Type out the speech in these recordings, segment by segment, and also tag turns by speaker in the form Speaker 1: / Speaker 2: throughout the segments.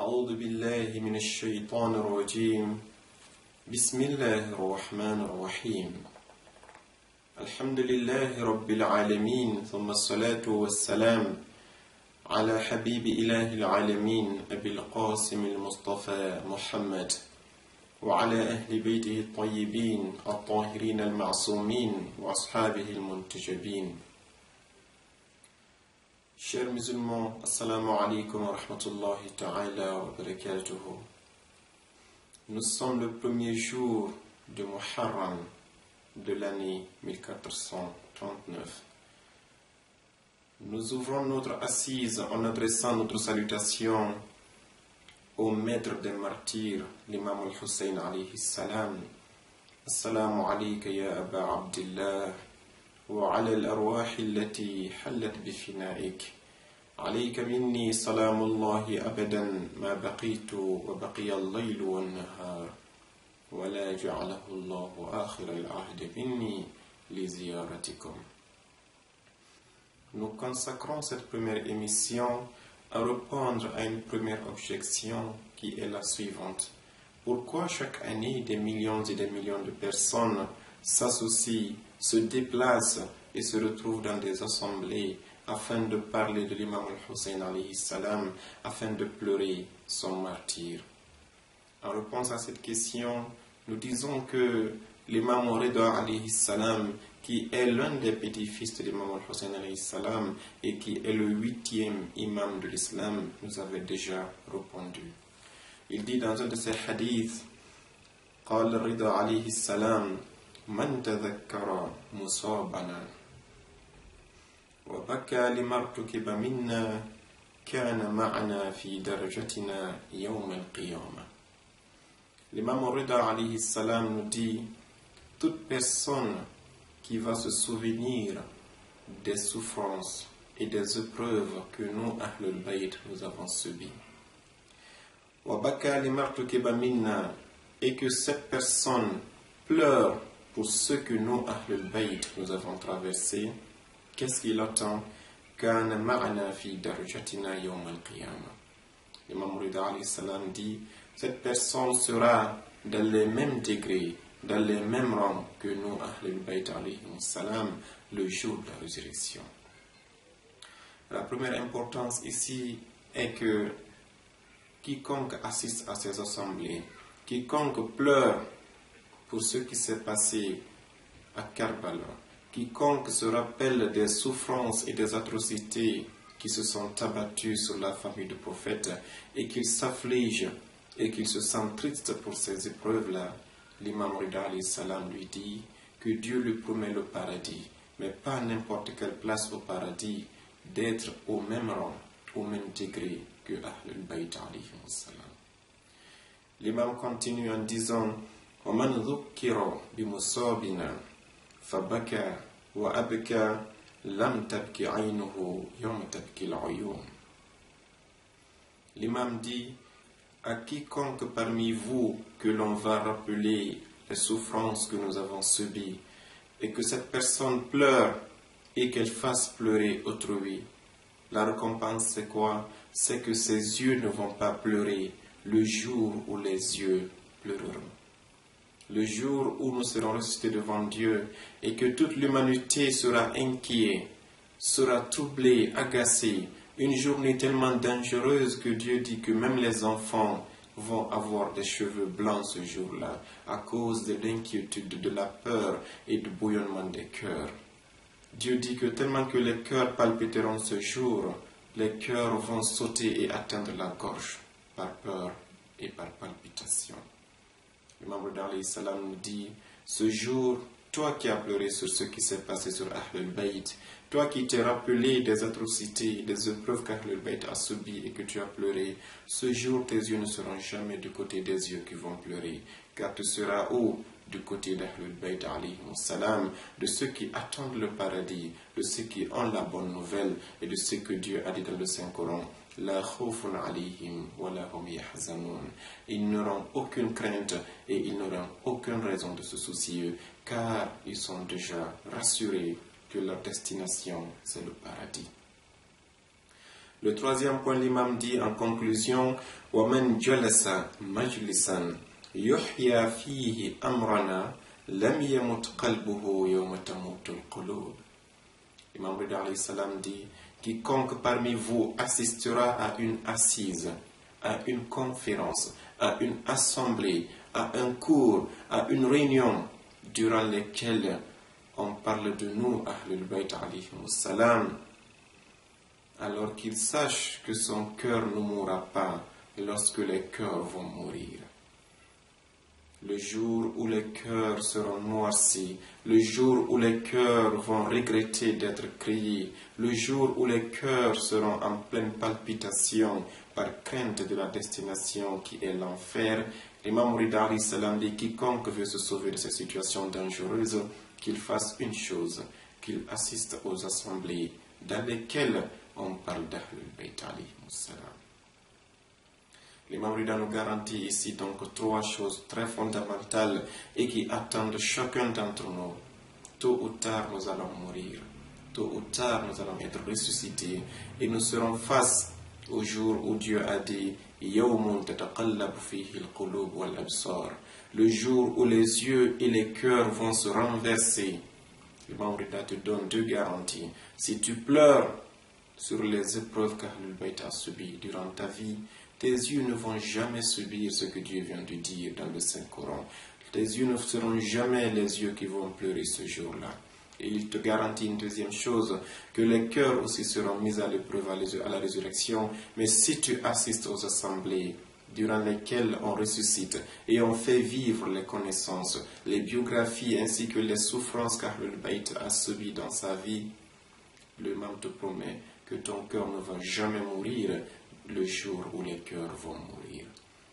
Speaker 1: أعوذ بالله من الشيطان الرجيم بسم الله الرحمن الرحيم الحمد لله رب العالمين ثم الصلاة والسلام على حبيب إله العالمين أبي القاسم المصطفى محمد وعلى أهل بيته الطيبين الطاهرين المعصومين وأصحابه المنتجبين. Chers musulmans, assalamu alaikum wa rahmatullahi ta'ala wa barakatuhu. Nous sommes le premier jour de Muharram de l'année 1439. Nous ouvrons notre assise en adressant notre salutation au maître des martyrs, l'imam al-Hussein alayhi salam. Assalamu alayka ya Aba Abdillah wa ala al-arwah allati hallat bifina'ik. عليك مني سلام الله أبدا ما بقيت وبقي الليل والنهار ولا جعله الله آخر العهد مني لزيارتكم. Nous consacrons cette première émission à répondre à une première objection qui est la suivante. Pourquoi chaque année des millions et des millions de personnes s'associent, se déplacent et se retrouvent dans des assemblées afin de parler de l'imam al-Hussein alayhi salam, afin de pleurer son martyr? En réponse à cette question, nous disons que l'imam Rida alayhi salam, qui est l'un des petits-fils de l'imam al-Hussein alayhi salam et qui est le 8e imam de l'islam, nous avait déjà répondu. Il dit dans un de ses hadiths, قال رضا عليه السلام من تذكر مصابنا وبكى لما ارتكب منا كان معنا في درجتنا يوم القيامة. L'imam Rida alayhi salam nous dit, toute personne qui va se souvenir des souffrances et des épreuves que nous, Ahlul Bayt, nous avons subies, وبكى لما ارتكب منا, et que cette personne pleure pour ce que nous, Ahlul Bayt, nous avons traversé, qu'est-ce qu'il attend? كان معنا في درجتنا يوم القيامة. L'imam Rida alayhi salam dit, cette personne sera dans les mêmes degrés, dans les mêmes rangs que nous, Ahlul Bayt alayhi salam, le jour de la résurrection. La première importance ici est que quiconque assiste à ces assemblées, quiconque pleure pour ce qui s'est passé à Karbala, quiconque se rappelle des souffrances et des atrocités qui se sont abattues sur la famille du prophète et qu'il s'afflige et qu'il se sent triste pour ces épreuves-là, l'imam Rida alayhi salam lui dit que Dieu lui promet le paradis, mais pas n'importe quelle place au paradis, d'être au même rang, au même degré que Ahlul Bayt alayhi salam. L'imam continue en disant وَمَنْ ذُكِّرَ بِمُصَابِنَا فبكى وأبكى لم تبكي عينه يوم تبكي العيون. L'imam dit, à quiconque parmi vous que l'on va rappeler les souffrances que nous avons subies et que cette personne pleure et qu'elle fasse pleurer autrui, la récompense c'est quoi? C'est que ses yeux ne vont pas pleurer le jour où les yeux pleureront. Le jour où nous serons ressuscités devant Dieu et que toute l'humanité sera inquiète, sera troublée, agacée. Une journée tellement dangereuse que Dieu dit que même les enfants vont avoir des cheveux blancs ce jour-là à cause de l'inquiétude, de la peur et du bouillonnement des cœurs. Dieu dit que tellement que les cœurs palpiteront ce jour, les cœurs vont sauter et atteindre la gorge par peur et par palpitation. L'imam Rida alayhi salam nous dit, ce jour, toi qui as pleuré sur ce qui s'est passé sur Ahlul Bayt, toi qui t'es rappelé des atrocités, des épreuves qu'Ahlul Bayt a subies et que tu as pleuré, ce jour tes yeux ne seront jamais du côté des yeux qui vont pleurer, car tu seras où? Du côté d'Ahlul Bayt alayhi salam, de ceux qui attendent le paradis, de ceux qui ont la bonne nouvelle et de ce que Dieu a dit dans le Saint-Coran. La khawfun alayhim wa la hum yahzanun. Ils n'auront aucune crainte et ils n'auront aucune raison de se soucier car ils sont déjà rassurés que leur destination c'est le paradis. Le troisième point, l'imam dit en conclusion, وَمَنْ جَلَسَ مَجْلِسًا يُحْيَى فِيهِ أَمْرَنَا لَمْ يَمُتْ قَلْبُهُ يَوْمَ تَمُوتُ الْقُلُوبُ. L'imam Rida alayhi salam dit, quiconque parmi vous assistera à une assise, à une conférence, à une assemblée, à un cours, à une réunion durant lesquelles on parle de nous, Ahlul Bayt alayhimus salam, alors qu'il sache que son cœur ne mourra pas lorsque les cœurs vont mourir. Le jour où les cœurs seront noircis, le jour où les cœurs vont regretter d'être créés, le jour où les cœurs seront en pleine palpitation par crainte de la destination qui est l'enfer, l'imam Rida alayhi salam dit, quiconque veut se sauver de ces situations dangereuses, qu'il fasse une chose, qu'il assiste aux assemblées dans lesquelles on parle d'Ahlul Bayt alayhimus salam. L'imam Rida nous garantit ici donc trois choses très fondamentales et qui attendent chacun d'entre nous. Tôt ou tard, nous allons mourir. Tôt ou tard, nous allons être ressuscités et nous serons face au jour où Dieu a dit يَوْمٌ تَتَقَلَّبُ فِيهِ الْقُلُوبُ وَالْأَبْصَارُ, le jour où les yeux et les cœurs vont se renverser. L'imam Rida te donne deux garanties. Si tu pleures sur les épreuves qu'Ahlul Bayt a subies durant ta vie, tes yeux ne vont jamais subir ce que Dieu vient de dire dans le Saint-Coran. Tes yeux ne seront jamais les yeux qui vont pleurer ce jour-là. Et il te garantit une deuxième chose, que les cœurs aussi seront mis à l'épreuve à la résurrection. Mais si tu assistes aux assemblées durant lesquelles on ressuscite et on fait vivre les connaissances, les biographies ainsi que les souffrances qu'Ahlul Bayt a subies dans sa vie, le Imam te promet que ton cœur ne va jamais mourir le jour où les cœurs vont mourir.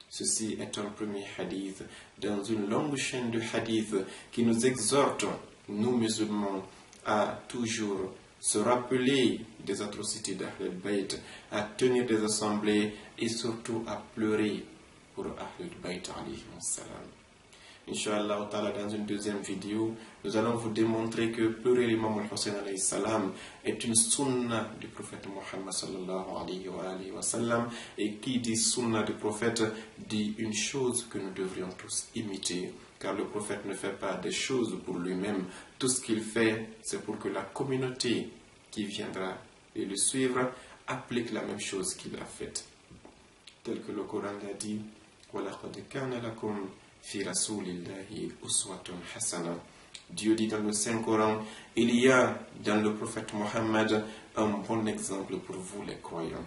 Speaker 1: Ceci est un premier hadith dans une longue chaîne de hadiths qui nous exhorte, nous musulmans, à toujours se rappeler des atrocités d'Ahlul Bayt, à tenir des assemblées et surtout à pleurer pour Ahlul Bayt alayhimus salam. Inch'Allah ta'ala, dans une deuxième vidéo, nous allons vous démontrer que pleurer l'imam al-Hussein alayhi salam est une sunna du prophète Muhammad sallallahu alayhi wa sallam, et qui dit sunna du prophète dit une chose que nous devrions tous imiter, car le prophète ne fait pas des choses pour lui-même. Tout ce qu'il fait, c'est pour que la communauté qui viendra et le suivre applique la même chose qu'il a faite. Tel que le Coran l'a dit, وَلَقَدْ كَانَ لَكُمْ fi rasulillahi uswatun hasana. Dieu dit dans le Saint-Coran, il y a dans le prophète Mohammed un bon exemple pour vous les croyants.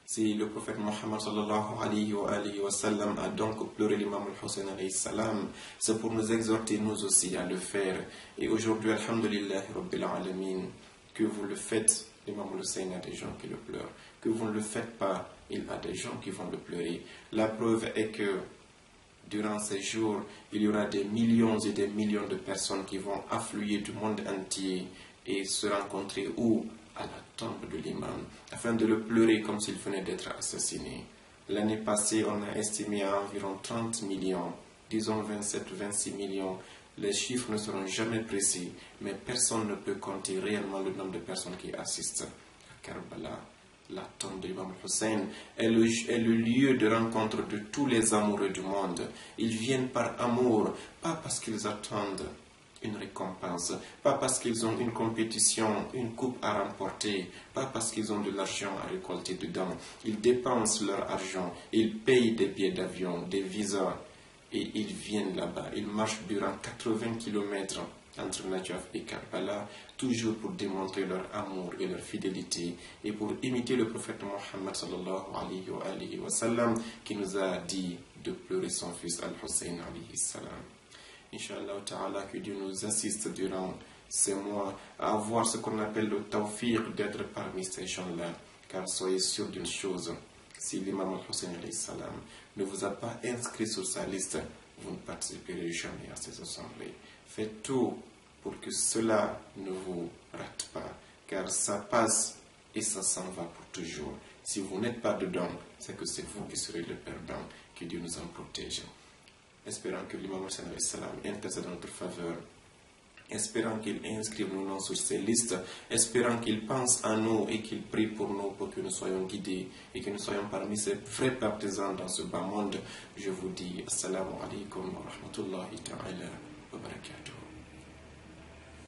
Speaker 1: Si le prophète Mohammed sallallahu alayhi wa sallam a donc pleuré l'imam al-Hussein alayhi salam, c'est pour nous exhorter nous aussi à le faire. Et aujourd'hui, alhamdulillah rabbil alamin, que vous le faites, l'imam al-Hussein a des gens qui le pleurent. Que vous ne le faites pas, il a des gens qui vont le pleurer. La preuve est que durant ces jours, il y aura des millions et des millions de personnes qui vont affluer du monde entier et se rencontrer où? À la tombe de l'imam, afin de le pleurer comme s'il venait d'être assassiné. L'année passée, on a estimé à environ 30 millions, disons 27-26 millions. Les chiffres ne seront jamais précis, mais personne ne peut compter réellement le nombre de personnes qui assistent à Karbala. La tombe de l'imam Hussein est le lieu de rencontre de tous les amoureux du monde. Ils viennent par amour, pas parce qu'ils attendent une récompense, pas parce qu'ils ont une compétition, une coupe à remporter, pas parce qu'ils ont de l'argent à récolter dedans. Ils dépensent leur argent, ils payent des billets d'avion, des visas, et ils viennent là-bas. Ils marchent durant 80 km entre Najaf et Karbala, toujours pour démontrer leur amour et leur fidélité et pour imiter le prophète Mohammed sallallahu alayhi wa sallam qui nous a dit de pleurer son fils Al-Hussein alayhi salam. Inch'Allah ta'ala, que Dieu nous assiste durant ces mois à avoir ce qu'on appelle le tawfiq d'être parmi ces gens-là, car soyez sûr d'une chose, si l'imam Al-Hussein alayhi salam ne vous a pas inscrit sur sa liste, vous ne participerez jamais à ces assemblées. Faites tout pour que cela ne vous rate pas, car ça passe et ça s'en va pour toujours. Si vous n'êtes pas dedans, c'est que c'est vous qui serez le perdant. Que Dieu nous en protège. Espérant que l'imam Hussein alayhi salam intercède en notre faveur espérant qu'il inscrive nos noms sur ces listes, espérant qu'il pense à nous et qu'il prie pour nous pour que nous soyons guidés et que nous soyons parmi ces vrais partisans dans ce bas monde. Je vous dis Assalamu alaikum wa rahmatullahi ta'ala wa barakatuh.